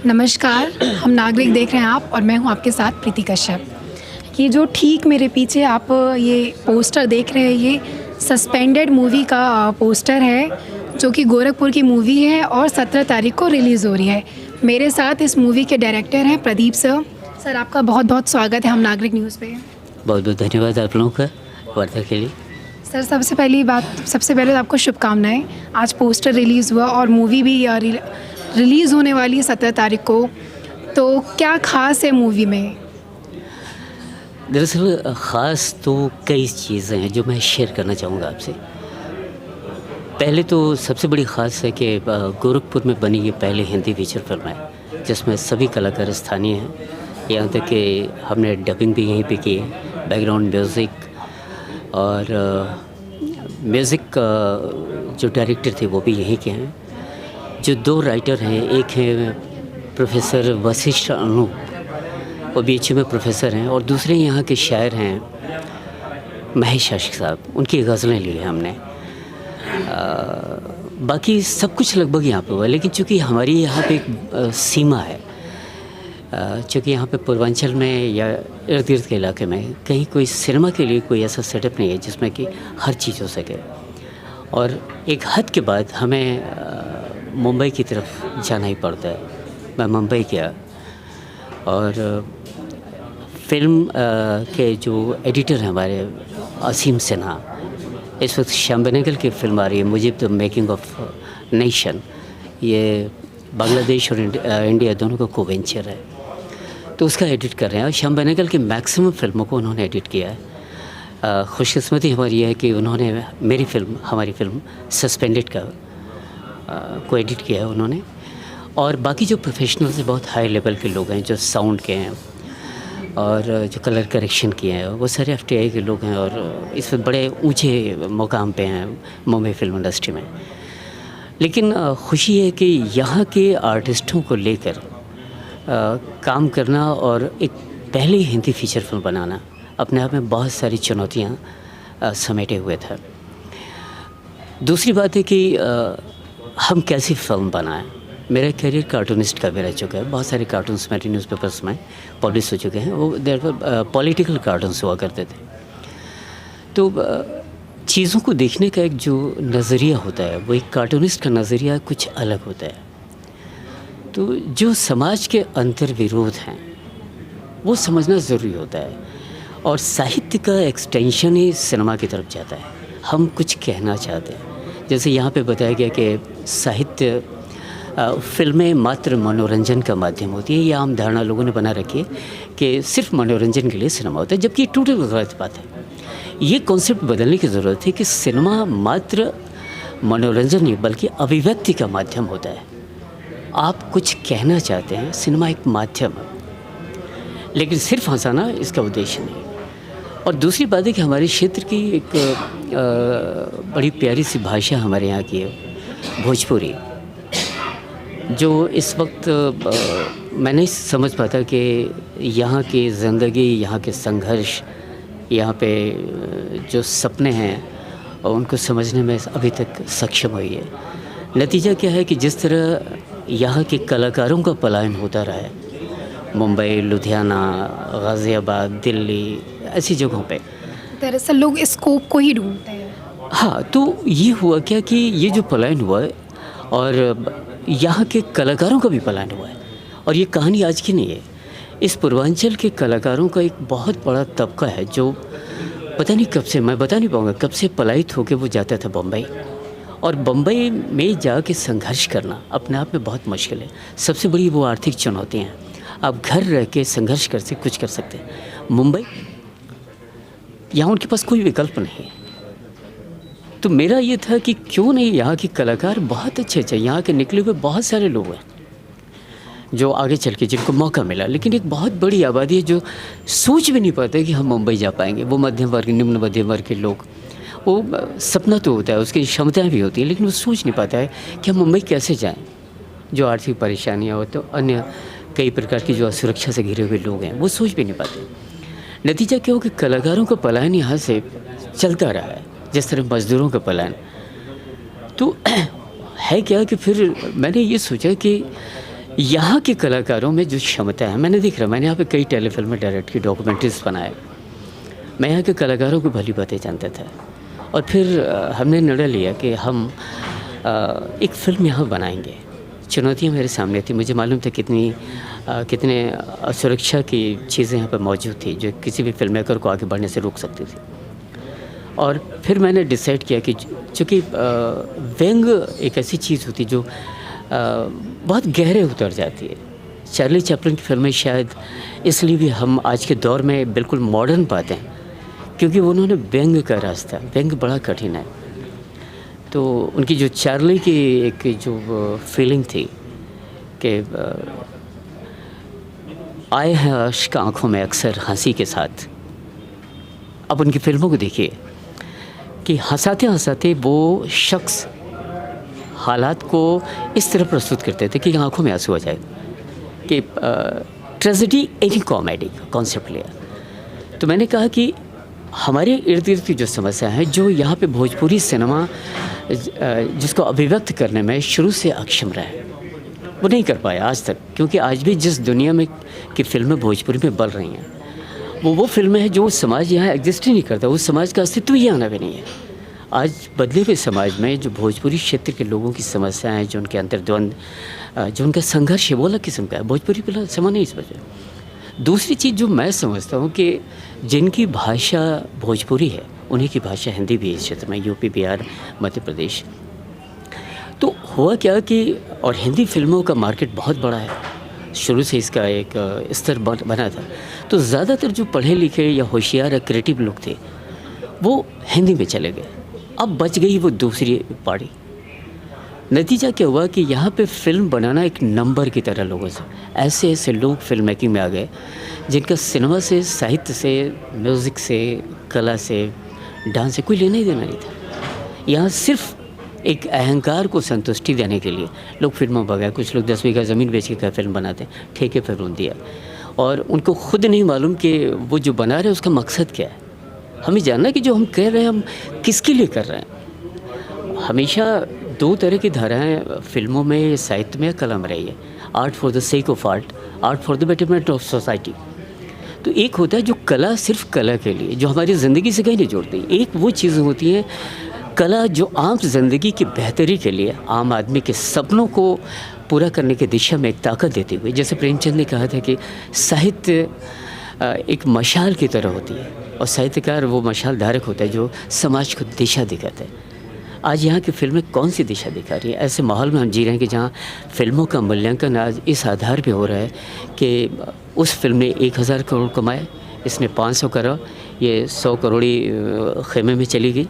नमस्कार, हम नागरिक देख रहे हैं आप और मैं हूं आपके साथ प्रीति कश्यप। ये जो ठीक मेरे पीछे आप ये पोस्टर देख रहे हैं, ये सस्पेंडेड मूवी का पोस्टर है जो कि गोरखपुर की मूवी है और 17 तारीख को रिलीज़ हो रही है। मेरे साथ इस मूवी के डायरेक्टर हैं प्रदीप सर। सर, आपका बहुत बहुत स्वागत है हम नागरिक न्यूज़ पे। बहुत बहुत धन्यवाद आप लोगों का वार्ता के लिए। सर, सबसे पहले तो आपको शुभकामनाएँ। आज पोस्टर रिलीज़ हुआ और मूवी भी रिलीज़ होने वाली है 17 तारीख को, तो क्या ख़ास है मूवी में? दरअसल ख़ास तो कई चीज़ें हैं जो मैं शेयर करना चाहूँगा आपसे। पहले तो सबसे बड़ी ख़ास है कि गोरखपुर में बनी ये पहली हिंदी फीचर फिल्म है जिसमें सभी कलाकार स्थानीय हैं। यहाँ तक कि हमने डबिंग भी यहीं पे की है, बैकग्राउंड म्यूज़िक और म्यूज़िक जो डायरेक्टर थे वो भी यहीं के हैं। जो दो राइटर हैं, एक हैं प्रोफेसर वशिष्ठ अनूप, वो BHU में प्रोफेसर हैं, और दूसरे यहाँ के शायर हैं महेश आशिक साहब, उनकी गज़लें ली हैं हमने। बाकी सब कुछ लगभग यहाँ पे हुआ, लेकिन चूँकि हमारी यहाँ पे एक सीमा है, चूँकि यहाँ पे पूर्वांचल में या इर्द गिर्द के इलाके में कहीं कोई सिनेमा के लिए कोई ऐसा सेटअप नहीं है जिसमें कि हर चीज़ हो सके, और एक हद के बाद हमें मुंबई की तरफ जाना ही पड़ता है। मैं मुंबई गया और फिल्म के जो एडिटर हैं हमारे असीम सिन्हा, इस वक्त श्याम बेनेगल की फिल्म आ रही है मुझे द मेकिंग ऑफ नेशन, ये बांग्लादेश और इंडिया दोनों का कोवेंचर है, तो उसका एडिट कर रहे हैं। और श्याम बेनेगल की मैक्सिमम फिल्मों को उन्होंने एडिट किया है। खुशकिस्मती हमारी है कि उन्होंने मेरी फिल्म, हमारी फिल्म सस्पेंडेड का को एडिट किया है उन्होंने। और बाकी जो प्रोफेशनल्स हैं, बहुत हाई लेवल के लोग हैं, जो साउंड के हैं और जो कलर करेक्शन किए हैं, वो सारे FTI के लोग हैं और इस वक्त बड़े ऊंचे मुकाम पे हैं मुंबई फिल्म इंडस्ट्री में। लेकिन खुशी है कि यहाँ के आर्टिस्टों को लेकर काम करना और एक पहली हिंदी फीचर फिल्म बनाना अपने आप में बहुत सारी चुनौतियाँ समेटे हुए था। दूसरी बात है कि हम कैसी फिल्म बनाएं। मेरा करियर कार्टूनिस्ट का भी रह चुका है, बहुत सारे कार्टून्स मेरे न्यूज़पेपर्स में पब्लिश हो चुके हैं। वो देयर पॉलिटिकल कार्टून्स हुआ करते थे। तो चीज़ों को देखने का एक जो नज़रिया होता है, वो एक कार्टूनिस्ट का नज़रिया कुछ अलग होता है। तो जो समाज के अंतर्विरोध हैं वो समझना ज़रूरी होता है, और साहित्य का एक्सटेंशन ही सिनेमा की तरफ जाता है। हम कुछ कहना चाहते हैं, जैसे यहाँ पे बताया गया कि साहित्य फिल्में मात्र मनोरंजन का माध्यम होती है। ये आम धारणा लोगों ने बना रखी है कि सिर्फ मनोरंजन के लिए सिनेमा होता है, जबकि टोटल गलत बात है। ये कॉन्सेप्ट बदलने की ज़रूरत है कि सिनेमा मात्र मनोरंजन नहीं बल्कि अभिव्यक्ति का माध्यम होता है। आप कुछ कहना चाहते हैं, सिनेमा एक माध्यम है, लेकिन सिर्फ हंसाना इसका उद्देश्य नहीं। और दूसरी बात है कि हमारे क्षेत्र की एक बड़ी प्यारी सी भाषा हमारे यहाँ की है, भोजपुरी, जो इस वक्त मैं नहीं समझ पाता कि यहाँ की ज़िंदगी, यहाँ के संघर्ष, यहाँ पे जो सपने हैं और उनको समझने में अभी तक सक्षम हुई है। नतीजा क्या है कि जिस तरह यहाँ के कलाकारों का पलायन होता रहा है, मुंबई, लुधियाना, गाज़ियाबाद, दिल्ली, ऐसी जगहों पे, दरअसल लोग स्कोप को ही ढूंढते हैं। हाँ, तो ये हुआ क्या कि ये जो पलायन हुआ है और यहाँ के कलाकारों का भी पलायन हुआ है, और ये कहानी आज की नहीं है। इस पूर्वांचल के कलाकारों का एक बहुत बड़ा तबका है जो पता नहीं कब से, मैं बता नहीं पाऊँगा कब से पलायित होकर वो जाता था बम्बई, और बम्बई में जाके संघर्ष करना अपने आप में बहुत मुश्किल है। सबसे बड़ी वो आर्थिक चुनौतियाँ हैं। आप घर रह के संघर्ष कर से कुछ कर सकते हैं। मुंबई, यहाँ उनके पास कोई विकल्प नहीं है। तो मेरा ये था कि क्यों नहीं, यहाँ के कलाकार बहुत अच्छे, यहाँ के निकले हुए बहुत सारे लोग हैं जो आगे चल के जिनको मौका मिला, लेकिन एक बहुत बड़ी आबादी है जो सोच भी नहीं पाते कि हम मुंबई जा पाएंगे। वो मध्यम वर्ग, निम्न मध्यम वर्ग के लोग, वो सपना तो होता है, उसकी क्षमताएँ भी होती हैं, लेकिन वो सोच नहीं पाता है कि हम मुंबई कैसे जाएँ। जो आर्थिक परेशानियाँ हो, तो अन्य कई प्रकार की जो असुरक्षा से घिरे हुए लोग हैं, वो सोच भी नहीं पाते। नतीजा क्या हो कि कलाकारों का पलायन यहाँ से चलता रहा है, जिस तरह मज़दूरों का पलायन। तो है क्या कि फिर मैंने ये सोचा कि यहाँ के कलाकारों में जो क्षमता है, मैंने देख रहा, मैंने यहाँ पे कई टेलीफिल्में डायरेक्ट की, डॉक्यूमेंट्रीज बनाए। मैं यहाँ के कलाकारों को भली बातें जानता था और फिर हमने निर्णय लिया कि हम एक फ़िल्म यहाँ बनाएंगे। चुनौतियाँ मेरे सामने थी, मुझे मालूम था कितने सुरक्षा की चीज़ें यहाँ पर मौजूद थी जो किसी भी फिल्म मेकर को आगे बढ़ने से रोक सकती थी। और फिर मैंने डिसाइड किया कि चूँकि व्यंग एक ऐसी चीज़ होती जो बहुत गहरे उतर जाती है। चार्ली चैपलिन की फिल्में शायद इसलिए भी हम आज के दौर में बिल्कुल मॉडर्न पाते हैं क्योंकि उन्होंने व्यंग का रास्ता, व्यंग बड़ा कठिन है। तो उनकी जो चार्ली की एक जो फीलिंग थी कि आए हैं अश्क आँखों में अक्सर हंसी के साथ। अब उनकी फिल्मों को देखिए कि हंसाते हंसाते वो शख्स हालात को इस तरह प्रस्तुत करते थे कि आंखों में आंसू आ जाए, कि ट्रेजेडी एनी कॉमेडी कॉन्सेप्ट लिया। तो मैंने कहा कि हमारे इर्द गिर्द की जो समस्या है, जो यहाँ पे भोजपुरी सिनेमा जिसको अभिव्यक्त करने में शुरू से अक्षम रहा है, वो नहीं कर पाया आज तक। क्योंकि आज भी जिस दुनिया में की फिल्में भोजपुरी में बल रही हैं, वो फिल्में हैं जो समाज यहाँ एग्जिस्ट ही नहीं करता, उस समाज का अस्तित्व ही आना भी नहीं है। आज बदले हुए समाज में जो भोजपुरी क्षेत्र के लोगों की समस्याएं हैं, जो उनके अंतर्द्वंद, जो उनका संघर्ष है, वो अलग किस्म का है। भोजपुरी पर समा नहीं समझ। दूसरी चीज़ जो मैं समझता हूँ कि जिनकी भाषा भोजपुरी है, उन्हीं की भाषा हिंदी भी है इस क्षेत्र में, यूपी, बिहार, मध्य प्रदेश। तो हुआ क्या कि और हिंदी फिल्मों का मार्केट बहुत बड़ा है, शुरू से इसका एक स्तर बना था। तो ज़्यादातर जो पढ़े लिखे या होशियार या क्रिएटिव लोग थे वो हिंदी में चले गए। अब बच गई वो दूसरी पार्टी। नतीजा क्या हुआ कि यहाँ पे फिल्म बनाना एक नंबर की तरह लोगों से, ऐसे ऐसे लोग फिल्म मेकिंग में आ गए जिनका सिनेमा से, साहित्य से, म्यूज़िक से, कला से, डांस से कोई लेना ही देना नहीं था। यहाँ सिर्फ एक अहंकार को संतुष्टि देने के लिए लोग फिल्मों में गए। कुछ लोग 10 बीघा ज़मीन बेच के फिल्म बनाते हैं, ठेके पर रोन दिया, और उनको खुद नहीं मालूम कि वो जो बना रहे हैं उसका मकसद क्या है। हमें जानना कि जो हम कह रहे हैं हम किसके लिए कर रहे हैं। हमेशा दो तरह की धाराएं फिल्मों में, साहित्य में, कला में रही है। Art for the sake of art, art for the betterment of society. तो एक होता है जो कला सिर्फ कला के लिए, जो हमारी ज़िंदगी से कहीं नहीं जोड़ती। एक वो चीज़ होती है कला जो आम ज़िंदगी की बेहतरी के लिए, आम आदमी के सपनों को पूरा करने की दिशा में एक ताकत देती हुई। जैसे प्रेमचंद ने कहा था कि साहित्य एक मशाल की तरह होती है और साहित्यकार वो मशाल धारक होता है जो समाज को दिशा दिखाता है। आज यहाँ की फिल्में कौन सी दिशा दिखा रही है? ऐसे माहौल में हम जी रहे हैं कि जहाँ फिल्मों का मूल्यांकन आज इस आधार पे हो रहा है कि उस फिल्म ने 1000 करोड़ कमाए, इसने 500 करोड़, ये 100 करोड़ी खेमे में चली गई।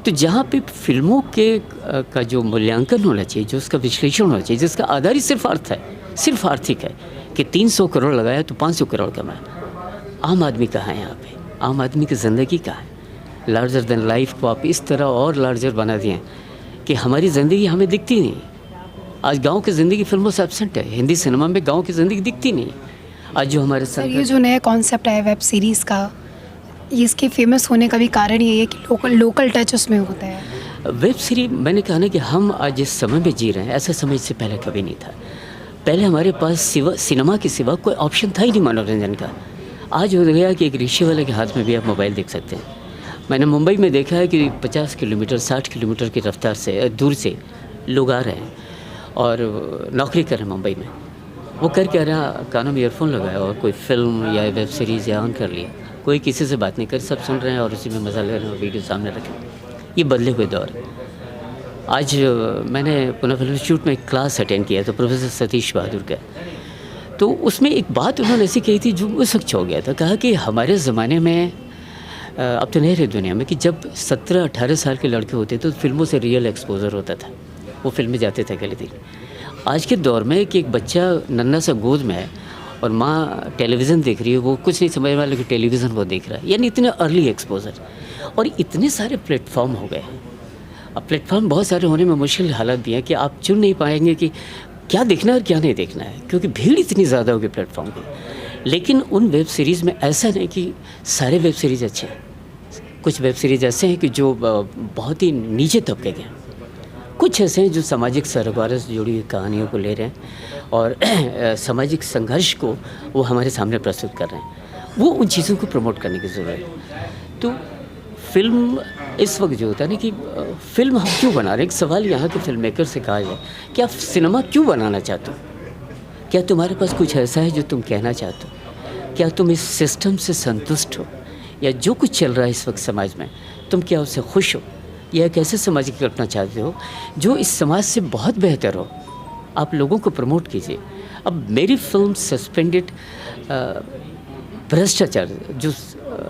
तो जहाँ पे फिल्मों के का जो मूल्यांकन होना चाहिए, जो उसका विश्लेषण होना चाहिए, जिसका आधार ही सिर्फ अर्थ है, सिर्फ आर्थिक है कि 300 करोड़ लगाया तो 500 करोड़ कमाया। आम आदमी कहाँ है यहाँ पे? आम आदमी की ज़िंदगी कहाँ है? लार्जर देन लाइफ को आप इस तरह और लार्जर बना दिए कि हमारी ज़िंदगी हमें दिखती नहीं। आज गांव की ज़िंदगी फिल्मों से एब्सेंट है। हिंदी सिनेमा में गांव की ज़िंदगी दिखती नहीं। आज जो हमारे सर, ये जो नया कॉन्सेप्ट है वेब सीरीज़ का, इसके फेमस होने का भी कारण ये है कि लोकल टच उसमें होता है। वेब सीरीज, मैंने कहा ना कि हम आज जिस समय में जी रहे हैं, ऐसा समय इससे पहले कभी नहीं था। पहले हमारे पास सिनेमा के सिवा कोई ऑप्शन था ही नहीं मनोरंजन का। आज हो गया कि एक रिक्शे वाले के हाथ में भी आप मोबाइल देख सकते हैं। मैंने मुंबई में देखा है कि 50 किलोमीटर 60 किलोमीटर की रफ्तार से दूर से लोग आ रहे हैं और नौकरी कर रहे हैं मुंबई में। वो कर क्या रहा, कानों में ईयरफोन लगाया और कोई फिल्म या वेब सीरीज़ या ऑन कर लिया, कोई किसी से बात नहीं कर, सब सुन रहे हैं और उसी में मज़ा ले रहे हैं और वीडियो सामने रखें। ये बदले हुए दौर। आज मैंने पुणे फिल्म इंस्टीट्यूट में एक क्लास अटेंड किया तो प्रोफेसर सतीश बहादुर का, तो उसमें एक बात उन्होंने ऐसी कही थी जो उस वक्त हो गया था। कहा कि हमारे ज़माने में, अब तो नहीं रही दुनिया में, कि जब 17-18 साल के लड़के होते तो फिल्मों से रियल एक्सपोजर होता था, वो फिल्में जाते थे अगले दिन। आज के दौर में कि एक बच्चा नन्हा सा गोद में है और माँ टेलीविज़न देख रही है, वो कुछ नहीं समझ वाला कि टेलीविज़न वो देख रहा है, यानी इतने अर्ली एक्सपोजर। और इतने सारे प्लेटफॉर्म हो गए हैं। अब प्लेटफॉर्म बहुत सारे होने में मुश्किल हालत भी है कि आप चुन नहीं पाएंगे कि क्या देखना है और क्या नहीं देखना है, क्योंकि भीड़ इतनी ज़्यादा होगी प्लेटफॉर्म की। लेकिन उन वेब सीरीज़ में ऐसा नहीं कि सारे वेब सीरीज़ अच्छे हैं। कुछ वेब सीरीज़ ऐसे हैं कि जो बहुत ही नीचे तबके के हैं, कुछ ऐसे हैं जो सामाजिक सरोकारों से जुड़ी हुई कहानियों को ले रहे हैं और सामाजिक संघर्ष को वो हमारे सामने प्रस्तुत कर रहे हैं। वो उन चीज़ों को प्रमोट करने की ज़रूरत है। तो फिल्म इस वक्त जो होता है ना कि फ़िल्म हम क्यों बना रहे हैं, एक सवाल यहाँ के फिल्म मेकर से कहा जाए कि आप सिनेमा क्यों बनाना चाहते हो? क्या तुम्हारे पास कुछ ऐसा है जो तुम कहना चाहते हो? क्या तुम इस सिस्टम से संतुष्ट हो, या जो कुछ चल रहा है इस वक्त समाज में तुम क्या उससे खुश हो, या एक ऐसे समाज की कल्पना चाहते हो जो इस समाज से बहुत बेहतर हो? आप लोगों को प्रमोट कीजिए। अब मेरी फिल्म सस्पेंडेड भ्रष्टाचार, जो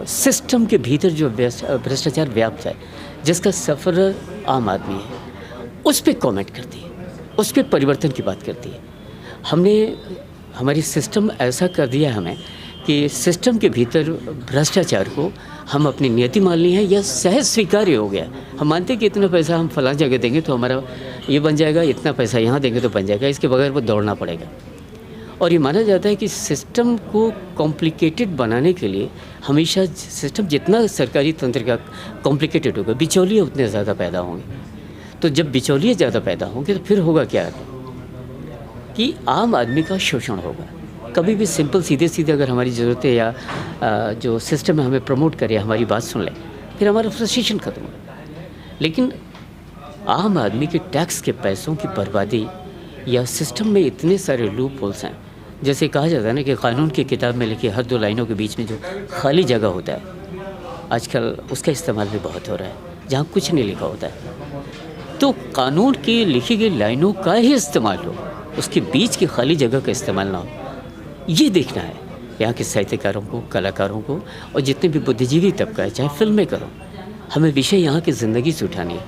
सिस्टम के भीतर जो भ्रष्टाचार व्याप्त है, जिसका सफ़र आम आदमी है, उस पर कमेंट करती है, उस पर परिवर्तन की बात करती है। हमने हमारी सिस्टम ऐसा कर दिया है हमें कि सिस्टम के भीतर भ्रष्टाचार को हम अपनी नियति मान ली है, या सहज स्वीकार्य हो गया। हम मानते हैं कि इतना पैसा हम फलां जगह देंगे तो हमारा ये बन जाएगा, इतना पैसा यहाँ देंगे तो बन जाएगा, इसके बगैर वो दौड़ना पड़ेगा। और ये माना जाता है कि सिस्टम को कॉम्प्लिकेटेड बनाने के लिए हमेशा सिस्टम जितना सरकारी तंत्र का कॉम्प्लिकेटेड होगा, बिचौलिए उतने ज़्यादा पैदा होंगे। तो जब बिचौलिए ज़्यादा पैदा होंगे तो फिर होगा क्या कि आम आदमी का शोषण होगा। कभी भी सिंपल सीधे सीधे अगर हमारी ज़रूरतें या जो सिस्टम है हमें प्रमोट करे, हमारी बात सुन ले, फिर हमारा फ्रस्ट्रेशन खत्म हो। लेकिन आम आदमी के टैक्स के पैसों की बर्बादी, या सिस्टम में इतने सारे लूप होल्स हैं, जैसे कहा जाता है ना कि कानून की किताब में लिखी हर दो लाइनों के बीच में जो खाली जगह होता है, आजकल उसका इस्तेमाल भी बहुत हो रहा है, जहाँ कुछ नहीं लिखा होता है। तो कानून की लिखी गई लाइनों का ही इस्तेमाल हो, उसके बीच की खाली जगह का इस्तेमाल ना हो, ये देखना है यहाँ के साहित्यकारों को, कलाकारों को, और जितने भी बुद्धिजीवी तबका है, चाहे फिल्म में करो। हमें विषय यहाँ की ज़िंदगी से उठानी है,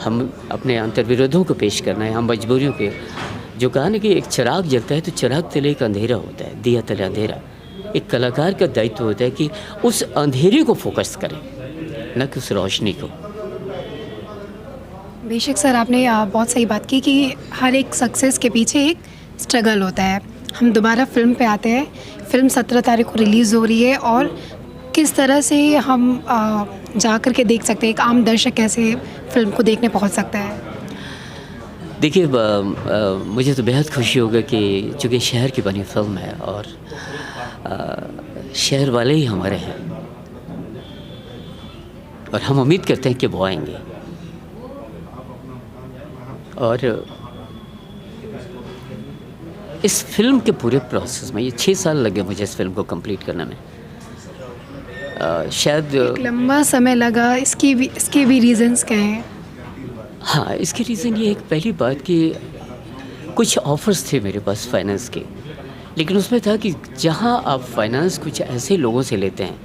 हम अपने अंतर्विरोधों को पेश करना है, हम मजबूरियों के, जो कहा ना कि एक चिराग जलता है तो चिराग तले एक अंधेरा होता है, दिया तले अंधेरा। एक कलाकार का दायित्व होता है कि उस अंधेरे को फोकस करें, न कि उस रोशनी को। बेशक सर, आपने बहुत सही बात की कि हर एक सक्सेस के पीछे एक स्ट्रगल होता है। हम दोबारा फिल्म पे आते हैं। फिल्म 17 तारीख को रिलीज़ हो रही है, और किस तरह से हम जा कर के देख सकते हैं, एक आम दर्शक कैसे फिल्म को देखने पहुंच सकता है? देखिए, मुझे तो बेहद खुशी होगा कि चूँकि शहर की बनी फिल्म है और शहर वाले ही हमारे हैं, और हम उम्मीद करते हैं कि वो आएंगे। और इस फिल्म के पूरे प्रोसेस में ये 6 साल लगे मुझे इस फिल्म को कंप्लीट करने में। शायद एक लंबा समय लगा, इसके भी रीज़न्स क्या हैं? हाँ, इसके रीज़न ये एक, पहली बात कि कुछ ऑफ़र्स थे मेरे पास फाइनेंस के, लेकिन उसमें था कि जहाँ आप फाइनेंस कुछ ऐसे लोगों से लेते हैं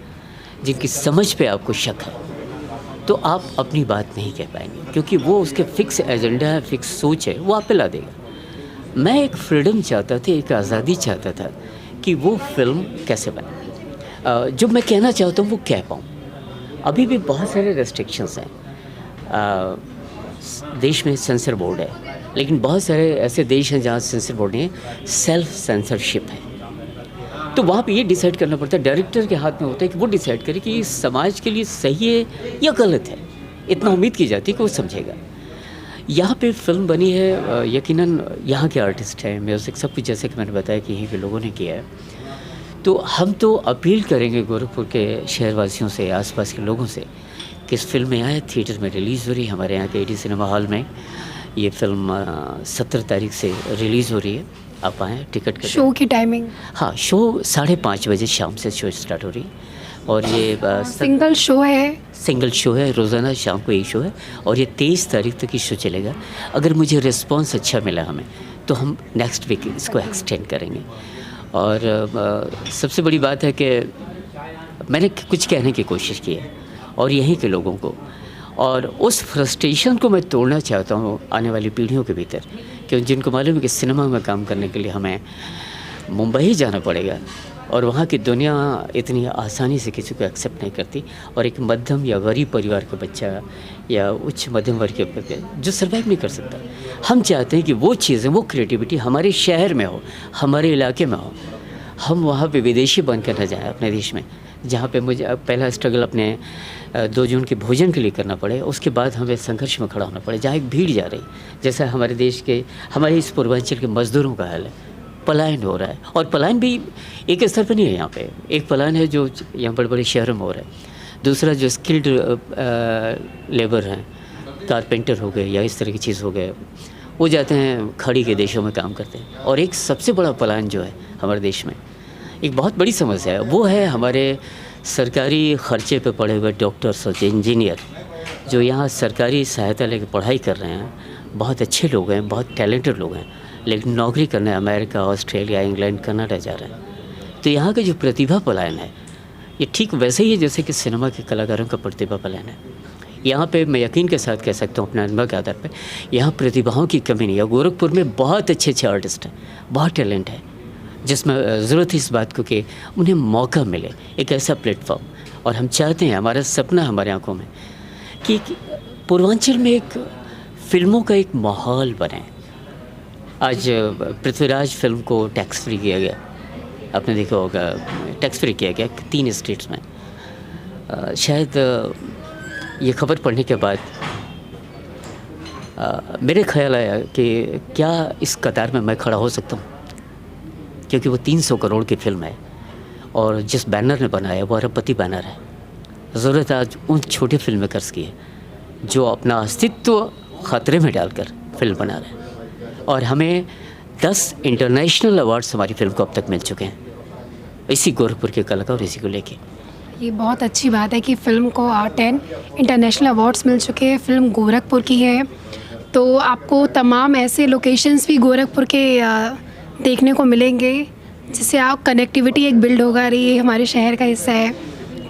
जिनकी समझ पे आपको शक है, तो आप अपनी बात नहीं कह पाएंगे, क्योंकि वो उसके फिक्स एजेंडा है, फिक्स सोच है, वो आप पे ला देगा। मैं एक फ्रीडम चाहता था, एक आज़ादी चाहता था कि वो फिल्म कैसे बने, जो मैं कहना चाहता हूँ वो कह पाऊँ। अभी भी बहुत सारे रेस्ट्रिक्शंस हैं। देश में सेंसर बोर्ड है, लेकिन बहुत सारे ऐसे देश हैं जहाँ सेंसर बोर्ड नहीं है, सेल्फ सेंसरशिप है। तो वहाँ पे ये डिसाइड करना पड़ता है, डायरेक्टर के हाथ में होता है कि वो डिसाइड करे कि समाज के लिए सही है या गलत है। इतना उम्मीद की जाती है कि वो समझेगा। यहाँ पे फिल्म बनी है, यकीनन यहाँ के आर्टिस्ट हैं, म्यूज़िक सब कुछ जैसे कि मैंने बताया कि यहीं के लोगों ने किया है। तो हम तो अपील करेंगे गोरखपुर के शहरवासियों से, आसपास के लोगों से, कि इस फिल्म में आए, थिएटर में रिलीज़ हो रही है, हमारे यहाँ के एडी सिनेमा हॉल में ये फिल्म 17 तारीख से रिलीज़ हो रही है। आप आएँ, टिकट करें। शो की टाइमिंग? हाँ, शो 5:30 बजे शाम से शो स्टार्ट हो रही है, और ये सिंगल शो है, रोज़ाना शाम को एक शो है, और ये 23 तारीख तक ये शो चलेगा। अगर मुझे रिस्पांस अच्छा मिला हमें, तो हम नेक्स्ट वीक इसको एक्सटेंड करेंगे। और सबसे बड़ी बात है कि मैंने कुछ कहने की कोशिश की है, और यहीं के लोगों को, और उस फ्रस्ट्रेशन को मैं तोड़ना चाहता हूँ आने वाली पीढ़ियों के भीतर, क्योंकि जिनको मालूम है कि सिनेमा में काम करने के लिए हमें मुंबई ही जाना पड़ेगा, और वहाँ की दुनिया इतनी आसानी से किसी को एक्सेप्ट नहीं करती, और एक मध्यम या गरीब परिवार का बच्चा या उच्च मध्यम वर्ग के बच्चे जो सर्वाइव नहीं कर सकता। हम चाहते हैं कि वो चीज़ें, वो क्रिएटिविटी हमारे शहर में हो, हमारे इलाके में हो। हम वहाँ पे विदेशी बन कर न जाएँ अपने देश में, जहाँ पे मुझे पहला स्ट्रगल अपने 2 जून के भोजन के लिए करना पड़े, उसके बाद हमें संघर्ष में खड़ा होना पड़े, जहाँ एक भीड़ जा रही, जैसा हमारे देश के, हमारे इस पूर्वांचल के मज़दूरों का हाल है। पलायन हो रहा है, और पलायन भी एक स्तर पर नहीं है। यहाँ पे एक पलायन है जो यहाँ बड़े-बड़े शहरों में हो रहा है, दूसरा जो स्किल्ड लेबर हैं, कारपेंटर हो गए या इस तरह की चीज़ हो गए, वो जाते हैं खाड़ी के देशों में काम करते हैं। और एक सबसे बड़ा पलायन जो है हमारे देश में, एक बहुत बड़ी समस्या है, वो है हमारे सरकारी खर्चे पे पड़े हुए डॉक्टर्स और इंजीनियर, जो यहाँ सरकारी सहायता लेकर पढ़ाई कर रहे हैं। बहुत अच्छे लोग हैं, बहुत टैलेंटेड लोग हैं, लेकिन नौकरी करने अमेरिका, ऑस्ट्रेलिया, इंग्लैंड, कनाडा जा रहे हैं। तो यहाँ का जो प्रतिभा पलायन है, ये ठीक वैसे ही है जैसे कि सिनेमा के कलाकारों का प्रतिभा पलायन है। यहाँ पे मैं यकीन के साथ कह सकता हूँ अपने अनुभव के आधार पे, यहाँ प्रतिभाओं की कमी नहीं है। गोरखपुर में बहुत अच्छे आर्टिस्ट हैं, बहुत टैलेंट है, जिसमें ज़रूरत है इस बात को कि उन्हें मौका मिले, एक ऐसा प्लेटफॉर्म। और हम चाहते हैं, हमारा सपना हमारे आंखों में कि पूर्वांचल में एक फ़िल्मों का एक माहौल बने। आज पृथ्वीराज फिल्म को टैक्स फ्री किया गया, आपने देखा होगा, टैक्स फ्री किया गया 3 स्टेट्स में। शायद ये खबर पढ़ने के बाद मेरे ख्याल आया कि क्या इस कतार में मैं खड़ा हो सकता हूँ, क्योंकि वो 300 करोड़ की फिल्म है और जिस बैनर ने बनाया वो अरबपति बैनर है। ज़रूरत आज उन छोटे फिल्म मेकर्स की है जो अपना अस्तित्व ख़तरे में डालकर फिल्म बना रहे हैं। और हमें 10 इंटरनेशनल अवार्ड्स हमारी फिल्म को अब तक मिल चुके हैं, इसी गोरखपुर के कलाकार, इसी को लेके। ये बहुत अच्छी बात है कि फ़िल्म को 10 इंटरनेशनल अवार्ड्स मिल चुके हैं। फ़िल्म गोरखपुर की है, तो आपको तमाम ऐसे लोकेशंस भी गोरखपुर के देखने को मिलेंगे, जिससे आप कनेक्टिविटी एक बिल्ड होगा, ये हमारे शहर का हिस्सा है।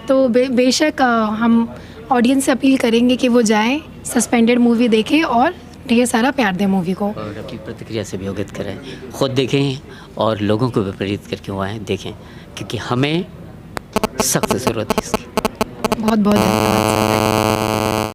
तो बेशक हम ऑडियंस से अपील करेंगे कि वो जाएं, सस्पेंडेड मूवी देखें और ढेर सारा प्यार दें मूवी को, और अपनी प्रतिक्रिया से भी अवगत करें, ख़ुद देखें और लोगों को भी प्रेरित करके वो आएँ देखें, क्योंकि हमें सख्त ज़रूरत है इसकी। बहुत बहुत धन्यवाद।